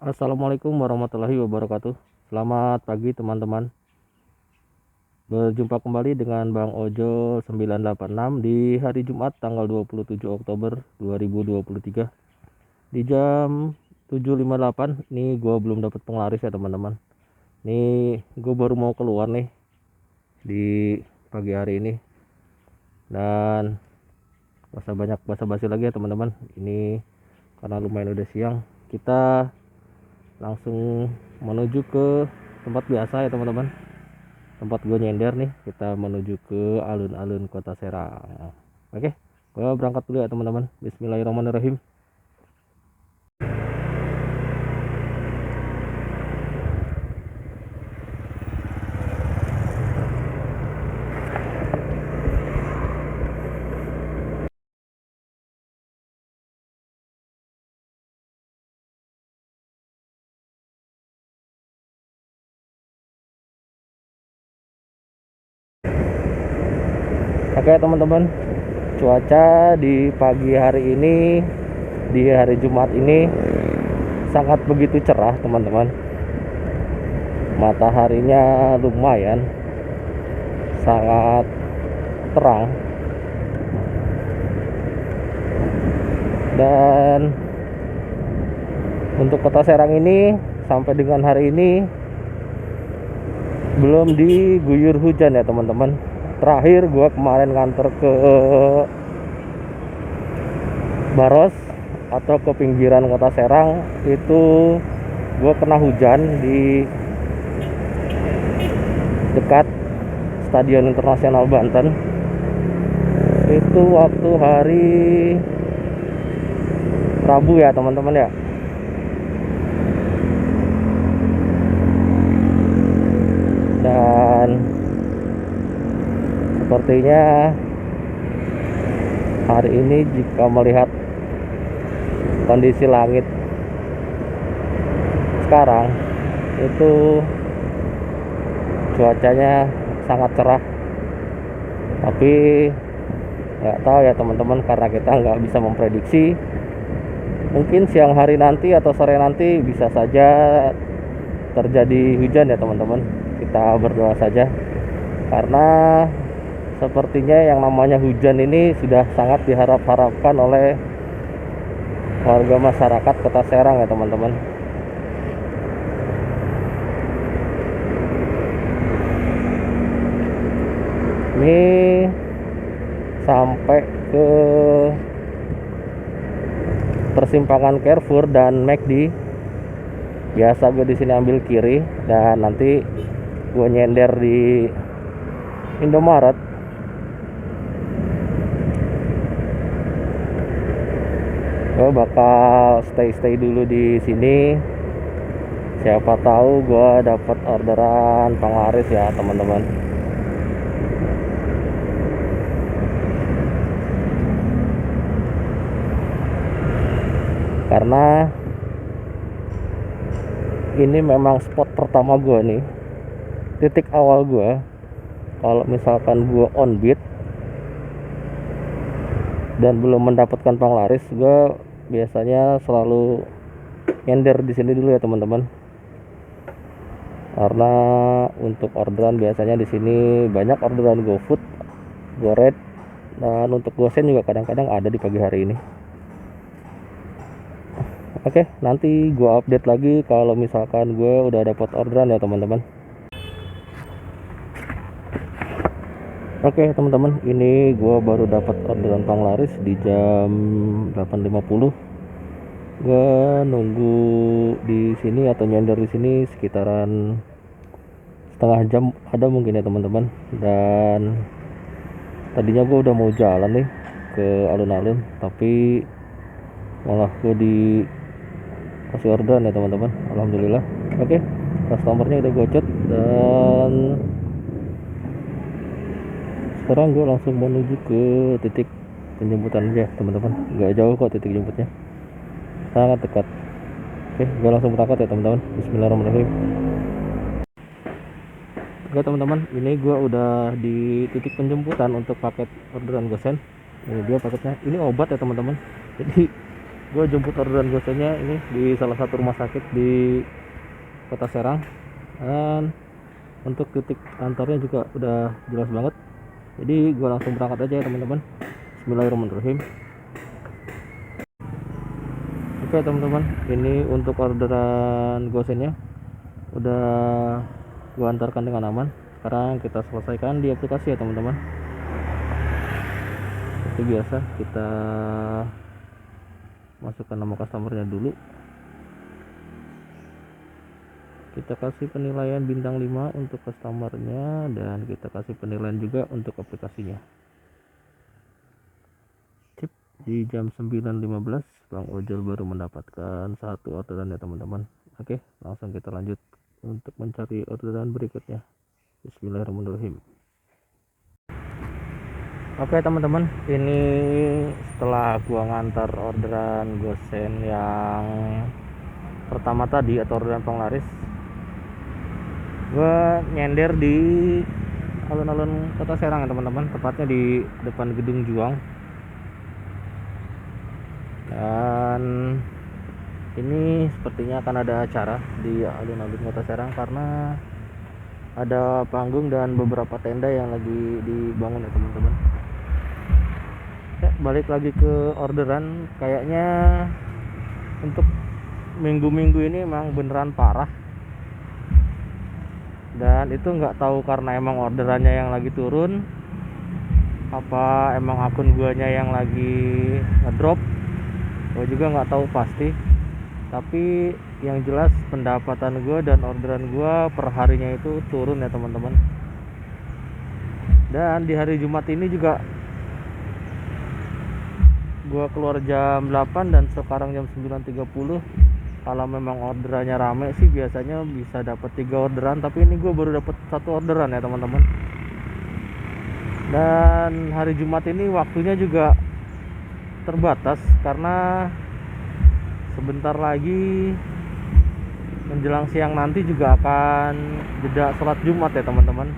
Assalamualaikum warahmatullahi wabarakatuh. Selamat pagi teman-teman. Berjumpa kembali dengan Bang Ojo 986 di hari Jumat tanggal 27 Oktober 2023 di jam 7.58. Nih gue belum dapat penglaris ya teman-teman. Nih gue baru mau keluar nih di pagi hari ini, dan gak usah banyak basa-basi lagi ya teman-teman. Ini karena lumayan udah siang, kita langsung menuju ke tempat biasa ya teman-teman, tempat gue nyender nih. Kita menuju ke alun-alun Kota Serang. Oke, gue berangkat dulu ya teman-teman. Bismillahirrahmanirrahim. Oke teman-teman, cuaca di pagi hari ini, di hari Jumat ini sangat begitu cerah teman-teman. Mataharinya lumayan sangat terang, dan untuk Kota Serang ini sampai dengan hari ini belum diguyur hujan ya teman-teman. Terakhir gua kemarin nganter ke Baros atau ke pinggiran Kota Serang itu gua kena hujan di dekat Stadion Internasional Banten. Itu waktu hari Rabu ya teman-teman ya. Dan sepertinya hari ini jika melihat kondisi langit sekarang itu cuacanya sangat cerah, tapi nggak tahu ya teman-teman, karena kita nggak bisa memprediksi. Mungkin siang hari nanti atau sore nanti bisa saja terjadi hujan ya teman-teman. Kita berdoa saja, karena sepertinya yang namanya hujan ini sudah sangat diharap-harapkan oleh warga masyarakat Kota Serang ya teman-teman. Ini sampai ke persimpangan Carrefour dan McD. Biasa gue di sini ambil kiri dan nanti gue nyender di Indomaret. Gue bakal stay dulu di sini. Siapa tahu gue dapat orderan penglaris ya teman-teman. Karena ini memang spot pertama gue nih, titik awal gue. Kalau misalkan gue on beat dan belum mendapatkan penglaris, gue biasanya selalu nyender di sini dulu ya teman-teman. Karena untuk orderan biasanya di sini banyak orderan GoFood, GoRed, dan untuk GoSend juga kadang-kadang ada di pagi hari ini. Oke, nanti gue update lagi kalau misalkan gue udah dapat orderan ya teman-teman. Oke teman-teman, ini gue baru dapat orderan penglaris di jam 8.50. Gue nunggu di sini atau nyender di sini sekitaran setengah jam ada mungkin ya teman-teman. Dan tadinya gue udah mau jalan nih ke alun-alun, tapi malah gue kasih orderan ya teman-teman. Alhamdulillah. Oke, customernya udah gue chat, dan sekarang gue langsung menuju ke titik penjemputan aja teman-teman. Gak jauh kok titik jemputnya, sangat dekat. Oke, gue langsung berangkat ya teman-teman. Bismillahirrahmanirrahim. Oke teman-teman, ini gue udah di titik penjemputan untuk paket orderan GoSend. Ini dia paketnya. Ini obat ya teman-teman. Jadi gue jemput orderan gosennya ini di salah satu rumah sakit di Kota Serang, dan untuk titik antarnya juga udah jelas banget. Jadi gue langsung berangkat aja ya teman-teman. Bismillahirrahmanirrahim. Oke teman-teman, ini untuk orderan gosennya udah gue antarkan dengan aman. Sekarang kita selesaikan di aplikasi ya teman-teman. Seperti biasa, kita masukkan nama customernya dulu. Kita kasih penilaian bintang 5 untuk customernya, dan kita kasih penilaian juga untuk aplikasinya. Cip, di jam 9.15 Bang Ojol baru mendapatkan satu orderan ya teman-teman. Oke, langsung kita lanjut untuk mencari orderan berikutnya. Bismillahirrahmanirrahim. Oke teman-teman, ini setelah gua ngantar orderan gosen yang pertama tadi atau orderan penglaris, gua nyender di alun-alun Kota Serang ya teman-teman, tepatnya di depan Gedung Juang. Dan ini sepertinya akan ada acara di alun-alun Kota Serang karena ada panggung dan beberapa tenda yang lagi dibangun ya teman-teman. Balik lagi ke orderan, kayaknya untuk minggu-minggu ini emang beneran parah, dan itu nggak tahu karena emang orderannya yang lagi turun, apa emang akun guanya yang lagi ngedrop, gue juga nggak tahu pasti. Tapi yang jelas pendapatan gue dan orderan gue per harinya itu turun ya teman-teman. Dan di hari Jumat ini juga gua keluar jam 8 dan sekarang jam 9.30. Kalau memang orderannya rame sih biasanya bisa dapat 3 orderan, tapi ini gua baru dapat 1 orderan ya teman-teman. Dan hari Jumat ini waktunya juga terbatas karena sebentar lagi menjelang siang nanti juga akan jeda sholat Jumat ya teman-teman.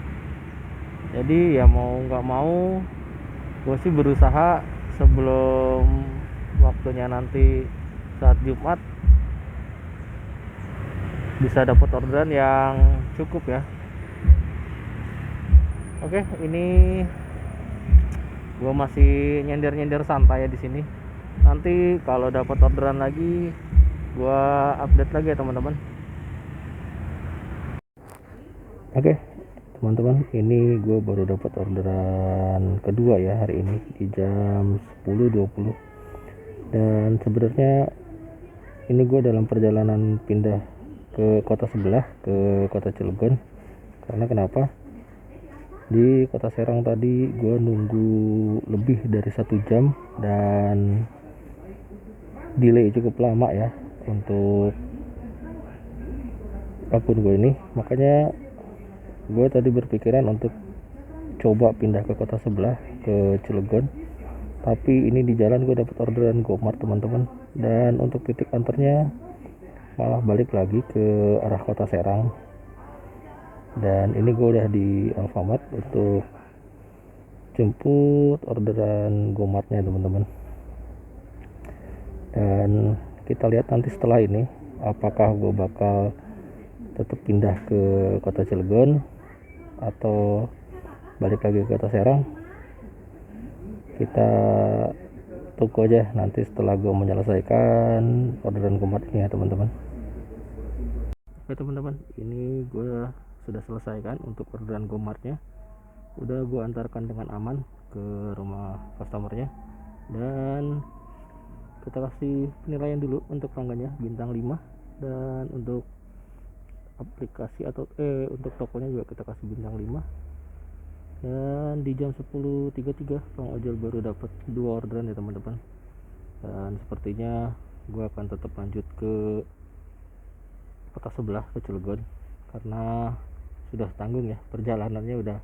Jadi ya mau nggak mau gue sih berusaha sebelum waktunya nanti saat Jumat bisa dapat orderan yang cukup ya. Oke, ini gue masih nyender-nyender santai ya di sini. Nanti kalau dapat orderan lagi gue update lagi ya teman-teman. Oke teman-teman, ini gue baru dapat orderan kedua ya hari ini di jam 10.20. Dan sebenarnya ini gue dalam perjalanan pindah ke kota sebelah, ke kota Cilegon. Karena kenapa? Di Kota Serang tadi gue nunggu lebih dari 1 jam dan delay cukup lama ya untuk akun gue ini. Makanya gue tadi berpikiran untuk coba pindah ke kota sebelah, ke Cilegon. Tapi ini di jalan gue dapat orderan Gomart teman-teman, dan untuk titik antarnya malah balik lagi ke arah Kota Serang. Dan ini gue udah di Alfamart untuk jemput orderan Gomartnya teman-teman. Dan kita lihat nanti setelah ini apakah gue bakal tetap pindah ke kota Cilegon atau balik lagi ke Kota Serang. Kita tunggu aja nanti setelah gue menyelesaikan orderan Gomart ini ya teman-teman. Oke teman-teman, ini gue sudah selesaikan untuk orderan Gomartnya. Udah gue antarkan dengan aman ke rumah customernya, dan kita kasih penilaian dulu untuk tangganya bintang 5, dan untuk aplikasi atau untuk tokonya juga kita kasih bintang 5. Dan di jam 10.33 Bang Ojol baru dapat 2 orderan ya teman-teman. Dan sepertinya gue akan tetap lanjut ke kota sebelah, ke Cilegon, karena sudah tanggung ya, perjalanannya udah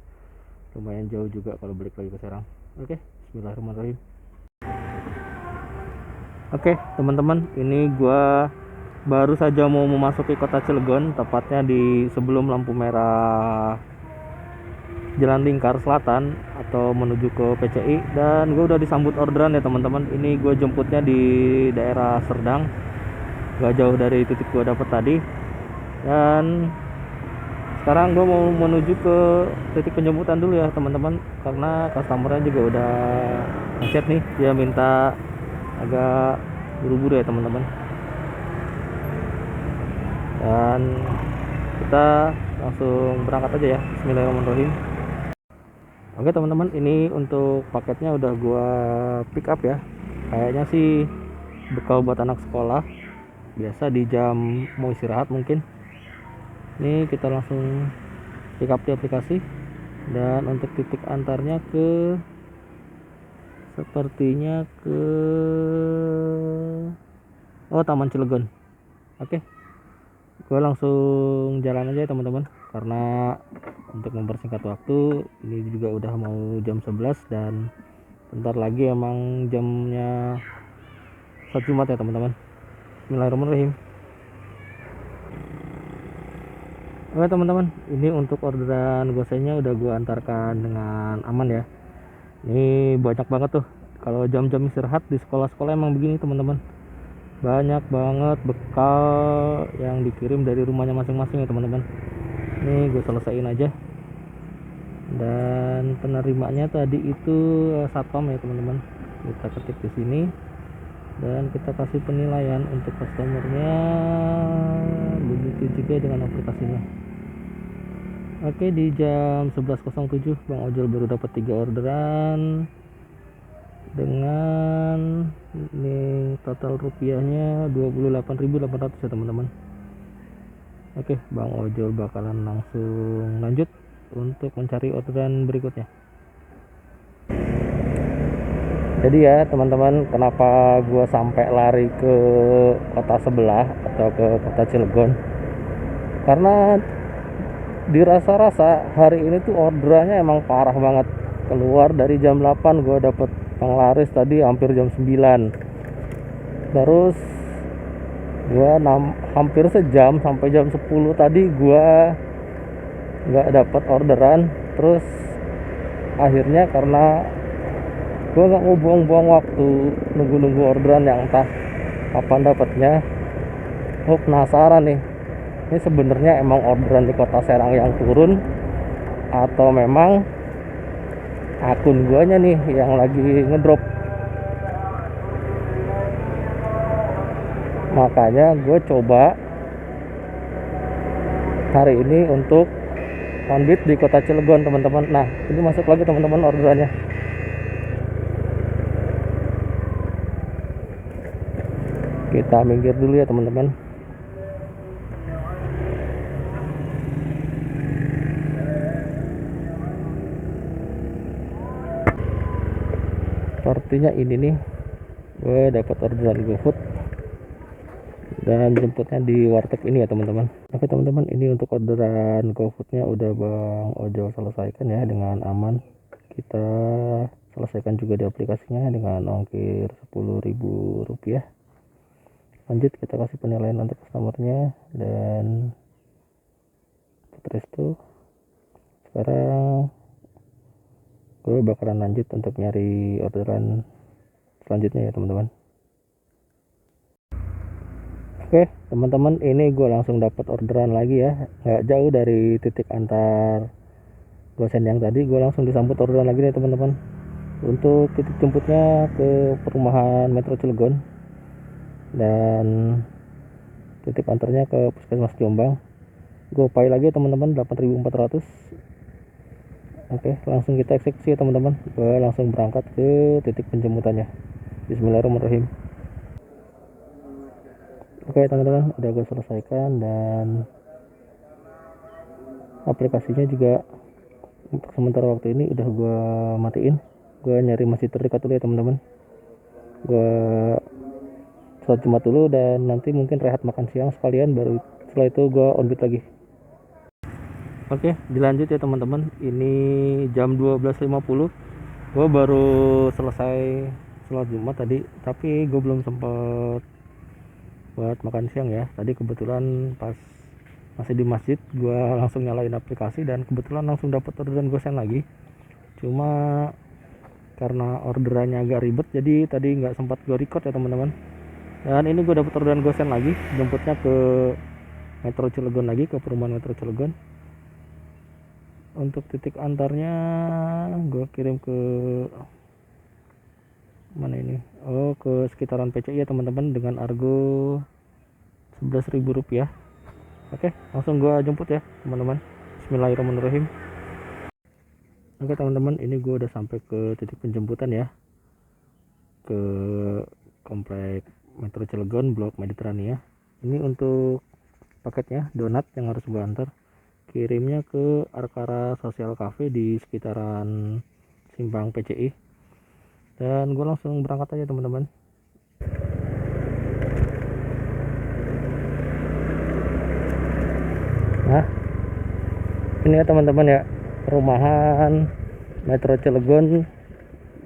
lumayan jauh juga kalau balik lagi ke Serang. Oke, bismillahirrahmanirrahim. Oke teman-teman, ini gue baru saja mau memasuki kota Cilegon, tepatnya di sebelum lampu merah Jalan Lingkar Selatan atau menuju ke PCI, dan gue udah disambut orderan ya teman-teman. Ini gue jemputnya di daerah Serdang, gak jauh dari titik gue dapet tadi. Dan sekarang gue mau menuju ke titik penjemputan dulu ya teman-teman, karena customernya juga udah ngechat nih, dia minta agak buru-buru ya teman-teman. Dan kita langsung berangkat aja ya. Bismillahirrahmanirrahim. Oke teman-teman, ini untuk paketnya udah gua pick up ya. Kayaknya sih bekal buat anak sekolah biasa di jam mau istirahat mungkin. Ini kita langsung pick up di aplikasi, dan untuk titik antarnya sepertinya ke Taman Cilegon. Oke, gue langsung jalan aja ya teman-teman, karena untuk mempersingkat waktu ini juga udah mau jam 11 dan bentar lagi emang jamnya sholat Jumat ya teman-teman. Bismillahirrahmanirrahim. Oke teman-teman, ini untuk orderan gosennya udah gue antarkan dengan aman ya. Ini banyak banget tuh, kalau jam-jam istirahat di sekolah-sekolah emang begini teman-teman, banyak banget bekal yang dikirim dari rumahnya masing-masing ya teman-teman. Ini gue selesaiin aja, dan penerimanya tadi itu satpam ya teman-teman. Kita ketik di sini dan kita kasih penilaian untuk customernya, begitu juga dengan aplikasinya. Oke, di jam 11.07 Bang Ojol baru dapat 3 orderan dengan ini total rupiahnya 28.800 ya teman-teman. Oke, Bang Ojol bakalan langsung lanjut untuk mencari orderan berikutnya. Jadi ya teman-teman, kenapa gua sampai lari ke kota sebelah atau ke kota Cilegon, karena dirasa-rasa hari ini tuh orderannya emang parah banget. Keluar dari jam 8 gua dapet penglaris tadi hampir jam 9. Terus gua hampir sejam sampai jam 10 tadi gua nggak dapat orderan. Terus akhirnya karena gue nggak mau buang-buang waktu nunggu-nunggu orderan yang entah kapan dapatnya, gue penasaran nih, ini sebenarnya emang orderan di kota Serang yang turun atau memang akun guanya nih yang lagi ngedrop. Makanya gue coba hari ini untuk on-beat di kota Cilegon teman-teman. Nah, ini masuk lagi teman-teman orderannya. Kita minggir dulu ya teman-teman. Sepertinya ini nih, gue dapat orderan GoFood dan jemputnya di warteg ini ya teman-teman. Oke teman-teman, ini untuk orderan GoFoodnya udah Bang Ojol selesaikan ya dengan aman. Kita selesaikan juga di aplikasinya dengan ongkir Rp10.000. Lanjut, kita kasih penilaian untuk customernya dan Putresto. Sekarang gue bakalan lanjut untuk nyari orderan selanjutnya ya teman-teman. Oke teman-teman, ini gue langsung dapat orderan lagi ya, nggak jauh dari titik antar gosen yang tadi. Gue langsung disambut orderan lagi nih teman-teman. Untuk titik jemputnya ke perumahan Metro Cilegon dan titik antarnya ke Puskesmas Jombang. Gue pay lagi teman-teman 8.400. Oke, langsung kita eksekusi ya teman-teman. Gue langsung berangkat ke titik penjemputannya. Bismillahirrahmanirrahim. Oke teman-teman, udah gue selesaikan dan aplikasinya juga untuk sementara waktu ini udah gue matiin. Gue nyari masjid terdekat dulu ya teman-teman. Gue sholat Jumat dulu dan nanti mungkin rehat makan siang sekalian, baru setelah itu gue on-beat lagi. Oke, dilanjut ya teman-teman. Ini jam 12.50. Gue baru selesai sholat Jumat tadi, tapi gue belum sempat buat makan siang ya. Tadi kebetulan pas masih di masjid, gue langsung nyalain aplikasi dan kebetulan langsung dapat orderan gosen lagi. Cuma karena orderannya agak ribet jadi tadi nggak sempat gue record ya teman-teman. Dan ini gue dapat orderan gosen lagi, jemputnya ke Metro Cilegon lagi, ke perumahan Metro Cilegon. Untuk titik antarnya gue kirim ke mana ini, ke sekitaran PCI ya teman-teman, dengan argo Rp11.000. Oke, langsung gue jemput ya teman-teman. Bismillahirrahmanirrahim. Oke teman-teman, ini gue udah sampai ke titik penjemputan ya, ke komplek Metro Cilegon Blok Mediterania. Ini untuk paketnya donat yang harus gue antar, kirimnya ke Arkara Social Cafe di sekitaran Simpang PCI. Dan gue langsung berangkat aja teman-teman. Nah, ini ya teman-teman ya, perumahan Metro Cilegon.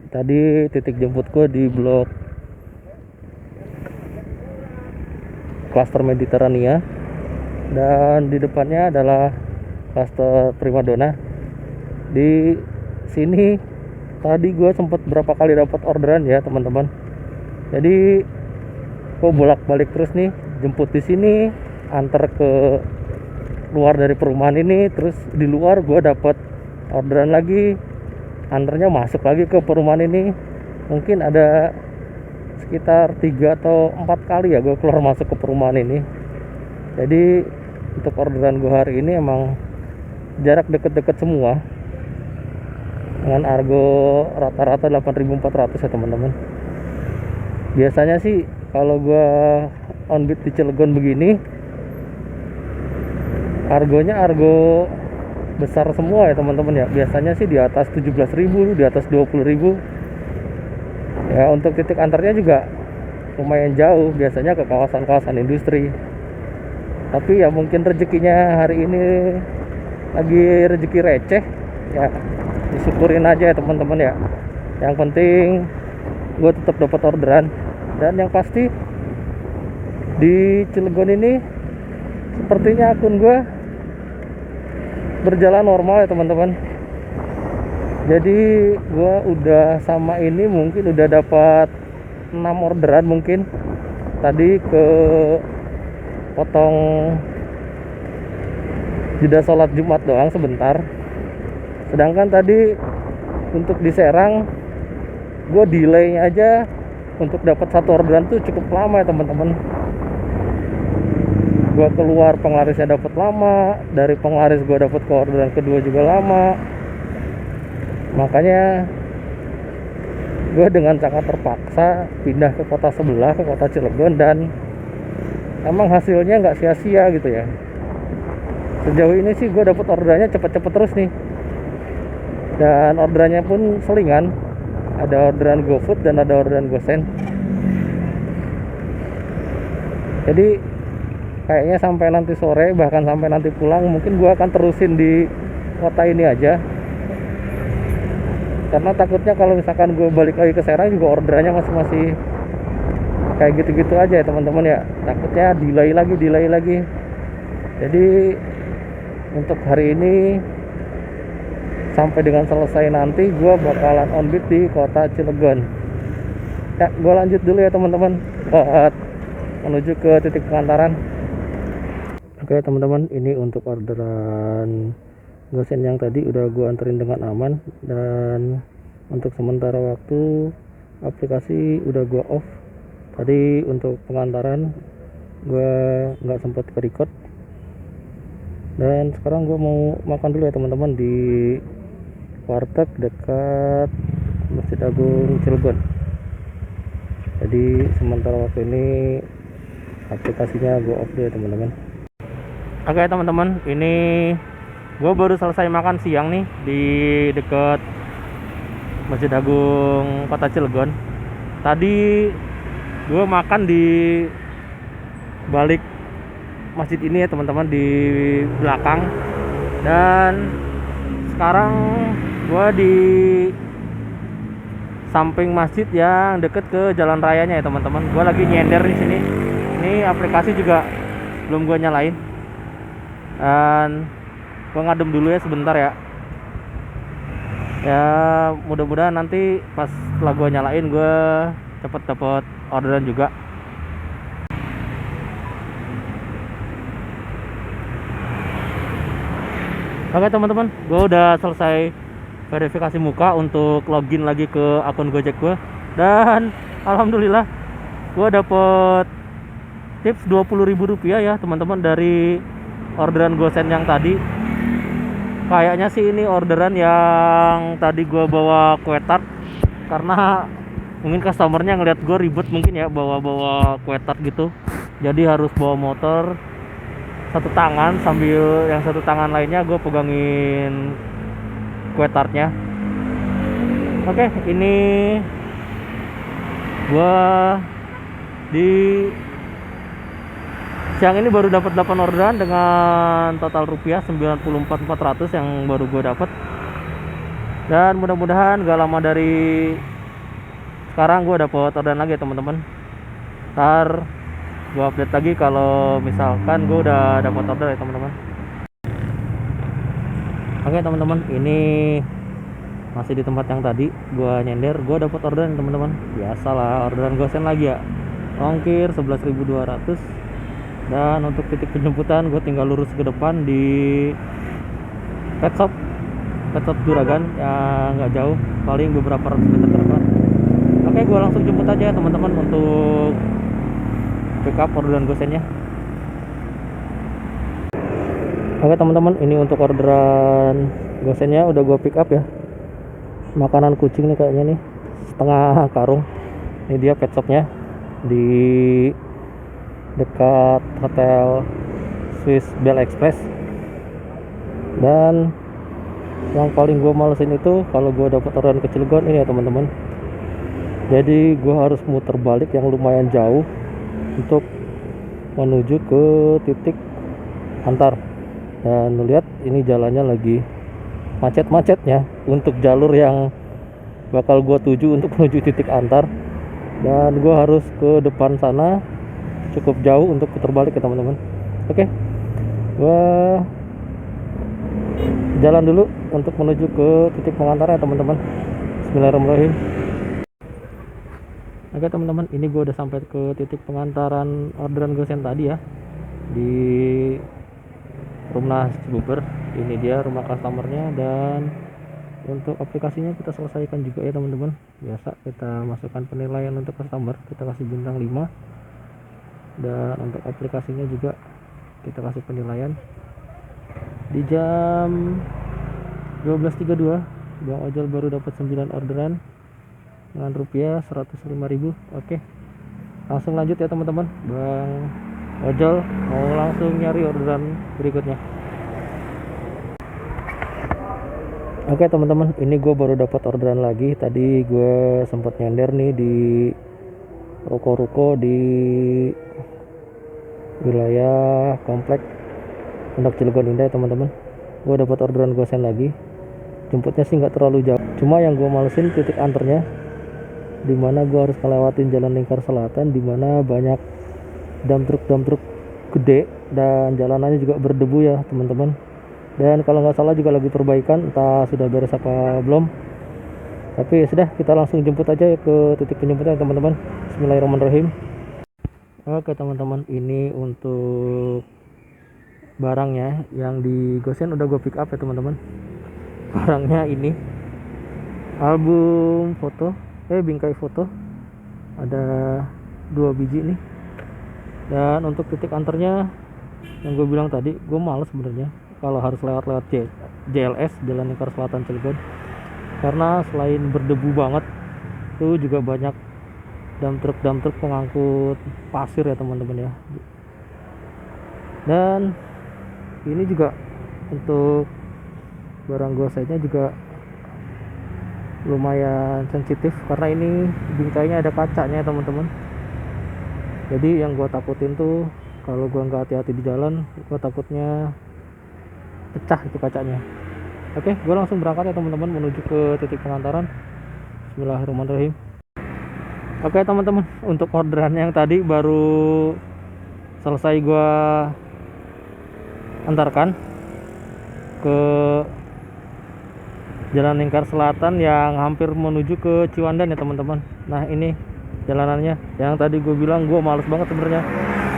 Tadi titik jemputku di blok Klaster Mediterania, dan di depannya adalah Klaster Primadona. Di sini tadi gue sempat berapa kali dapat orderan ya teman-teman. Jadi gue bolak-balik terus nih, jemput di sini, antar ke luar dari perumahan ini, terus di luar gue dapat orderan lagi, antarnya masuk lagi ke perumahan ini. Mungkin ada sekitar 3 atau 4 kali ya gue keluar masuk ke perumahan ini. Jadi untuk orderan gue hari ini emang jarak deket-deket semua, dengan argo rata-rata 8.400 ya teman-teman. Biasanya sih kalau gue on bid di Cilegon begini, argonya argo besar semua ya teman-teman ya. Biasanya sih di atas 17.000, di atas 20.000 ya. Untuk titik antarnya juga lumayan jauh, biasanya ke kawasan-kawasan industri. Tapi ya mungkin rezekinya hari ini lagi rezeki receh ya, disyukurin aja ya teman-teman ya. Yang penting gue tetap dapat orderan, dan yang pasti di Cilegon ini sepertinya akun gue berjalan normal ya teman-teman. Jadi gue udah sama ini mungkin udah dapat 6 orderan mungkin. Tadi ke potong jeda sholat Jumat doang sebentar. Sedangkan tadi untuk di Serang gue delaynya aja untuk dapat satu orderan tuh cukup lama ya teman-teman. Gue keluar penglarisnya dapat lama, dari penglaris gue dapat ke orderan kedua juga lama. Makanya gue dengan sangat terpaksa pindah ke kota sebelah, ke kota Cilegon, dan emang hasilnya nggak sia-sia gitu ya. Sejauh ini sih gue dapat orderannya cepet-cepet terus nih, dan orderannya pun selingan. Ada orderan GoFood dan ada orderan GoSend. Jadi kayaknya sampai nanti sore, bahkan sampai nanti pulang, mungkin gue akan terusin di kota ini aja. Karena takutnya kalau misalkan gue balik lagi ke Serang juga orderannya masih kayak gitu-gitu aja ya teman-teman ya. Takutnya delay lagi. Jadi untuk hari ini sampai dengan selesai nanti gue bakalan on bid di kota Cilegon. Ya, gue lanjut dulu ya teman-teman buat menuju ke titik pengantaran. Oke teman-teman, ini untuk orderan gosen yang tadi udah gue anterin dengan aman, dan untuk sementara waktu aplikasi udah gue off. Tadi untuk pengantaran gue nggak sempat ke record, dan sekarang gue mau makan dulu ya teman-teman di warteg dekat Masjid Agung Cilegon. Jadi sementara waktu ini aplikasinya gue off dulu ya teman-teman. Oke teman-teman, ini gue baru selesai makan siang nih di dekat Masjid Agung Kota Cilegon. Tadi gue makan di balik masjid ini ya teman-teman, di belakang. Dan sekarang gue di samping masjid yang deket ke jalan rayanya ya teman-teman. Gue lagi nyender di sini. Ini aplikasi juga belum gue nyalain. Dan gue ngadem dulu ya sebentar ya. Ya mudah-mudahan nanti pas setelah gue nyalain gue cepet dapet orderan juga. Oke teman-teman, gue udah selesai verifikasi muka untuk login lagi ke akun Gojek gue. Dan alhamdulillah gue dapet tips Rp20.000 ya teman-teman dari orderan gosen yang tadi. Kayaknya sih ini orderan yang tadi gue bawa kue tart, karena mungkin customernya ngeliat gue ribet mungkin ya bawa kue tart gitu, jadi harus bawa motor satu tangan sambil yang satu tangan lainnya gue pegangin kue tartnya. Oke, ini gue di siang ini baru dapat 8 orderan dengan total rupiah 94.400 yang baru gue dapat. Dan mudah-mudahan gak lama dari sekarang gue dapat orderan lagi teman-teman. Ntar gue update lagi kalau misalkan gue udah dapat order ya teman-teman. Oke teman-teman, ini masih di tempat yang tadi gue nyender. Gue dapat orderan teman-teman, biasalah orderan gosen lagi ya, ongkir 11.200. Dan untuk titik penjemputan gue tinggal lurus ke depan di pet shop Juragan yang nggak jauh, paling beberapa ratus meter ke depan. Oke, gue langsung jemput aja ya teman-teman untuk pick up orderan gosennya. Oke teman-teman, ini untuk orderan gosennya udah gue pick up ya. Makanan kucing nih kayaknya nih, setengah karung. Ini dia pet shopnya di dekat hotel Swiss Bell Express. Dan yang paling gue malesin itu kalau gue dapat orderan ke Cilegon ini ya teman-teman. Jadi gue harus muter balik yang lumayan jauh untuk menuju ke titik antar. Dan lihat ini jalannya lagi macet-macetnya untuk jalur yang bakal gue tuju untuk menuju titik antar. Dan gue harus ke depan sana cukup jauh untuk putar balik ya teman-teman. Oke, gue jalan dulu untuk menuju ke titik pengantarnya teman-teman. Bismillahirrahmanirrahim. Oke teman-teman, ini gue udah sampai ke titik pengantaran orderan gosen tadi ya, di Rumnas Cibuber. Ini dia rumah customernya. Dan untuk aplikasinya kita selesaikan juga ya teman-teman. Biasa kita masukkan penilaian untuk customer, kita kasih bintang 5. Dan untuk aplikasinya juga kita kasih penilaian. Di jam 12.32 Bang Ojol baru dapat 9 orderan dengan rupiah 105.000. Oke, langsung lanjut ya teman-teman. Bang Ojol mau langsung nyari orderan berikutnya. Oke teman-teman, ini gue baru dapat orderan lagi. Tadi gue sempat nyender nih di ruko-ruko di wilayah komplek Pondok Cilegon Indah ya teman-teman. Gue dapat orderan gosen lagi. Jemputnya sih nggak terlalu jauh, cuma yang gue malesin titik anternya, dimana gue harus ngelewatin jalan lingkar selatan, dimana banyak dump truk gede dan jalanannya juga berdebu ya teman-teman. Dan kalau nggak salah juga lagi perbaikan, entah sudah beres apa belum. Tapi sudah, kita langsung jemput aja ya ke titik penjemputan teman-teman. Bismillahirrahmanirrahim. Oke teman-teman, ini untuk barangnya yang di gosen udah gue pick up ya teman-teman. Barangnya ini album foto, bingkai foto, ada 2 biji nih. Dan untuk titik antarnya yang gue bilang tadi, gue males sebenarnya kalau harus lewat JLS, Jalan Lingkar Selatan Cilegon, karena selain berdebu banget itu juga banyak dump truk pengangkut pasir ya teman-teman ya. Dan ini juga untuk barang gosennya juga lumayan sensitif, karena ini bingkainya ada kacanya ya teman-teman. Jadi yang gue takutin tuh kalau gue nggak hati-hati di jalan, gue takutnya pecah itu kacanya. Oke, gue langsung berangkat ya teman-teman menuju ke titik pengantaran. Bismillahirrahmanirrahim. Oke teman-teman, untuk orderan yang tadi baru selesai gue antarkan ke Jalan Lingkar Selatan yang hampir menuju ke Ciwandan ya teman-teman. Nah ini jalanannya yang tadi gue bilang gue males banget sebenarnya,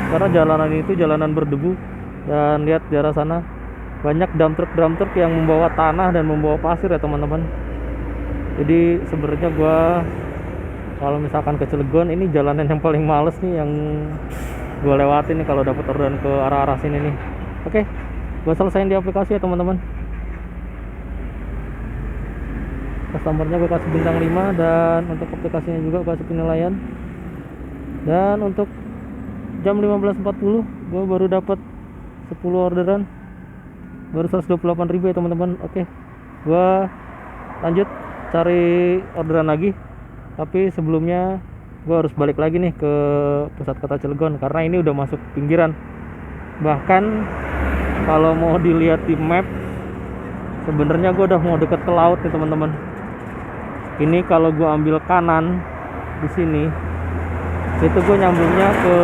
karena jalanan itu jalanan berdebu. Dan lihat di arah sana banyak dump truk yang membawa tanah dan membawa pasir ya teman-teman. Jadi sebenarnya gue kalau misalkan ke Cilegon, ini jalanan yang paling males nih yang gue lewatin nih kalau dapat orderan ke arah-arah sini nih. Oke, gue selesain di aplikasi ya teman-teman. Customernya gue kasih bintang 5, dan untuk aplikasinya juga gue kasih penilaian. Dan untuk jam 15.40 gue baru dapat 10 orderan, baru 128.000 ya teman-teman. Oke, gue lanjut cari orderan lagi, tapi sebelumnya gue harus balik lagi nih ke pusat kota Cilegon karena ini udah masuk pinggiran. Bahkan kalau mau dilihat di map, sebenarnya gue udah mau deket ke laut nih teman-teman. Ini kalau gue ambil kanan di sini, itu gue nyambungnya ke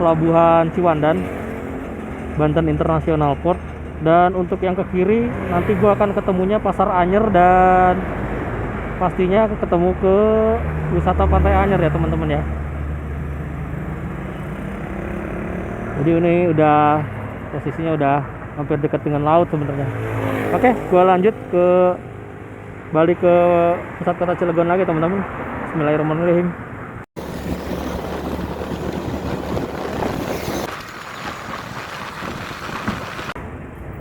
pelabuhan Ciwandan, Banten International Port. Dan untuk yang ke kiri nanti gue akan ketemunya Pasar Anyer, dan pastinya ketemu ke wisata Pantai Anyer ya teman-teman ya. Jadi ini udah posisinya udah hampir dekat dengan laut sebenarnya. Oke, gue lanjut ke balik ke pusat kota Cilegon lagi teman-teman. Bismillahirrahmanirrahim.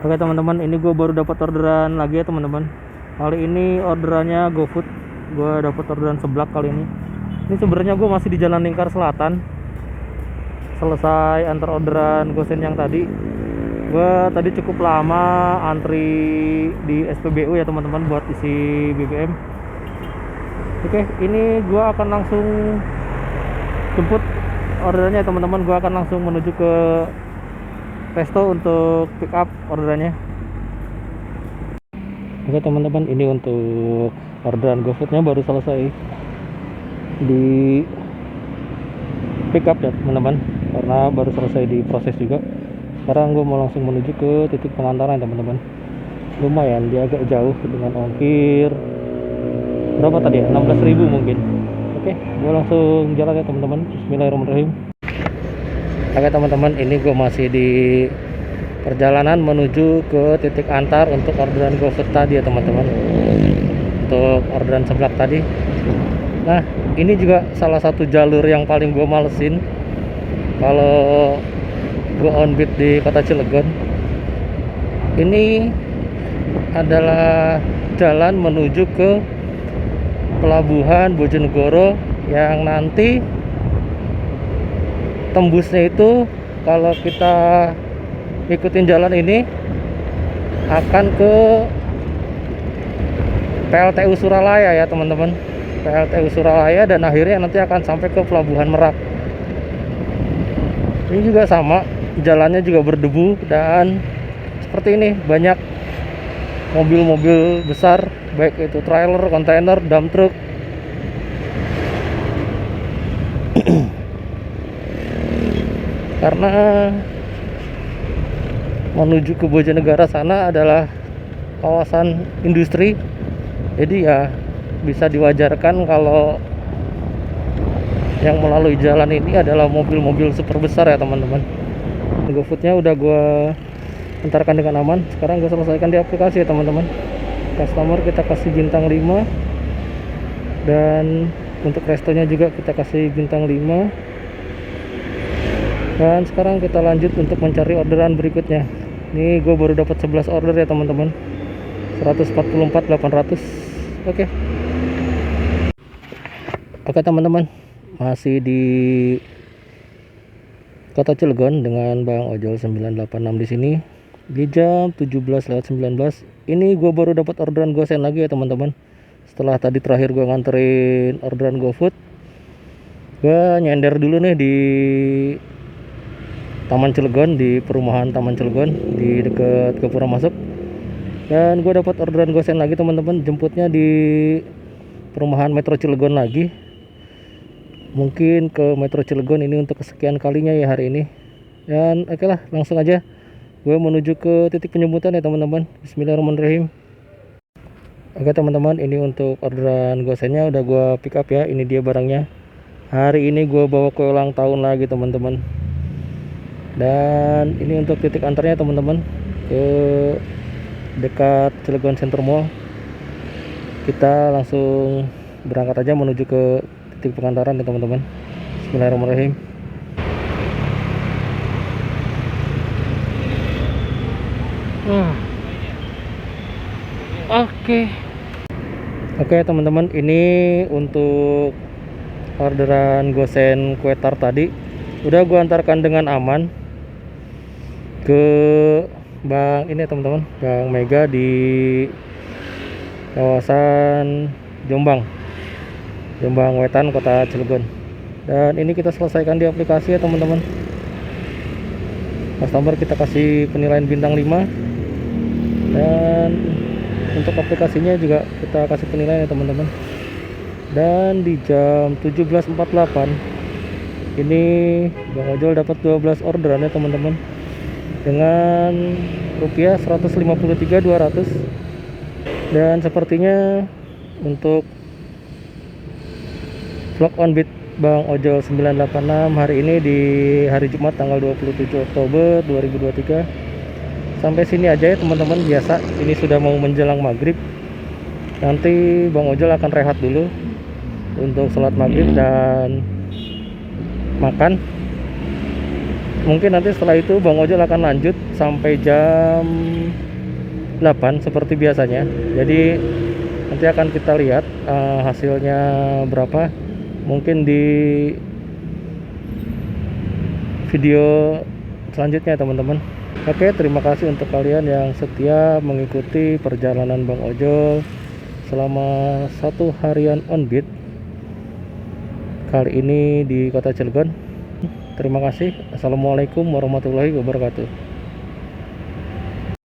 Oke teman-teman, ini gue baru dapat orderan lagi ya teman-teman. Kali ini orderannya GoFood. Gue dapat orderan seblak kali ini. Ini sebenarnya gue masih di Jalan Lingkar Selatan. Selesai antar orderan gosen yang tadi. Gue tadi cukup lama antri di SPBU ya teman-teman buat isi BBM. Oke, ini gue akan langsung jemput orderannya teman-teman. Gue akan langsung menuju ke resto untuk pick up orderannya. Oke teman-teman, ini untuk orderan GoFoodnya baru selesai di pick up ya teman-teman, karena baru selesai diproses juga. Sekarang gue mau langsung menuju ke titik pengantaran teman-teman. Lumayan dia agak jauh dengan ongkir berapa tadi ya, 16.000 mungkin. Oke, gue langsung jalan ya teman-teman. Bismillahirrahmanirrahim. Oke teman-teman, ini gue masih di perjalanan menuju ke titik antar untuk orderan GoFood tadi ya teman-teman, untuk orderan seblak tadi. Nah ini juga salah satu jalur yang paling gue malesin kalau gue on beat di kota Cilegon. Ini adalah jalan menuju ke pelabuhan Bojonegoro yang nanti tembusnya itu kalau kita ikutin jalan ini akan ke PLTU Suralaya ya teman-teman. PLTU Suralaya, dan akhirnya nanti akan sampai ke Pelabuhan Merak. Ini juga sama, jalannya juga berdebu, dan seperti ini banyak mobil-mobil besar, baik itu trailer, kontainer, dump truck. Karena menuju ke Bojonegoro sana adalah kawasan industri, jadi ya bisa diwajarkan kalau yang melalui jalan ini adalah mobil-mobil super besar ya teman-teman. GoFoodnya udah gue antarkan dengan aman. Sekarang gue selesaikan di aplikasi ya teman-teman. Customer kita kasih bintang 5, dan untuk restonya juga kita kasih bintang 5. Dan sekarang kita lanjut untuk mencari orderan berikutnya. Ini gue baru dapat 11 order ya teman-teman, 144.800. Oke teman-teman, masih di kota Cilegon dengan Bang Ojol 986 di sini di jam 17:19. Ini gue baru dapat orderan gosen lagi ya teman-teman. Setelah tadi terakhir gue nganterin orderan GoFood, gue nyender dulu nih di Taman Cilegon, di perumahan Taman Cilegon di dekat Gapura Masuk. Dan gue dapat orderan gosen lagi teman-teman, jemputnya di perumahan Metro Cilegon lagi. Mungkin ke Metro Cilegon ini untuk kesekian kalinya ya hari ini. Dan oke lah, langsung aja gue menuju ke titik penjemputan ya teman-teman. Bismillahirrahmanirrahim. Oke teman-teman, ini untuk orderan gosennya udah gue pick up ya. Ini dia barangnya. Hari ini gue bawa ke ulang tahun lagi teman-teman. Dan ini untuk titik antarnya teman-teman, ke dekat Cilegon Center Mall. Kita langsung berangkat aja menuju ke titik pengantaran ya teman-teman. Bismillahirrahmanirrahim. Oke teman-teman, ini untuk orderan gosen kue tart tadi udah gua antarkan dengan aman ke Bang ini teman-teman, Bang Mega di kawasan Jombang Wetan, Kota Cilegon. Dan ini kita selesaikan di aplikasi ya teman-teman. Customer kita kasih penilaian bintang 5, dan untuk aplikasinya juga kita kasih penilaian ya teman-teman. Dan di jam 17.48 ini Bang Ojol dapat 12 orderan ya teman-teman, dengan rupiah 153.200. Dan sepertinya untuk vlog on beat Bang Ojol 986 hari ini di hari Jumat tanggal 27 Oktober 2023 sampai sini aja ya teman-teman. Biasa ini sudah mau menjelang maghrib, nanti Bang Ojol akan rehat dulu untuk sholat maghrib dan makan. Mungkin nanti setelah itu Bang Ojol akan lanjut sampai jam 8 seperti biasanya. Jadi nanti akan kita lihat hasilnya berapa, mungkin di video selanjutnya teman-teman. Oke, terima kasih untuk kalian yang setia mengikuti perjalanan Bang Ojol selama satu harian on beat kali ini di Kota Cilegon. Terima kasih. Assalamualaikum warahmatullahi wabarakatuh.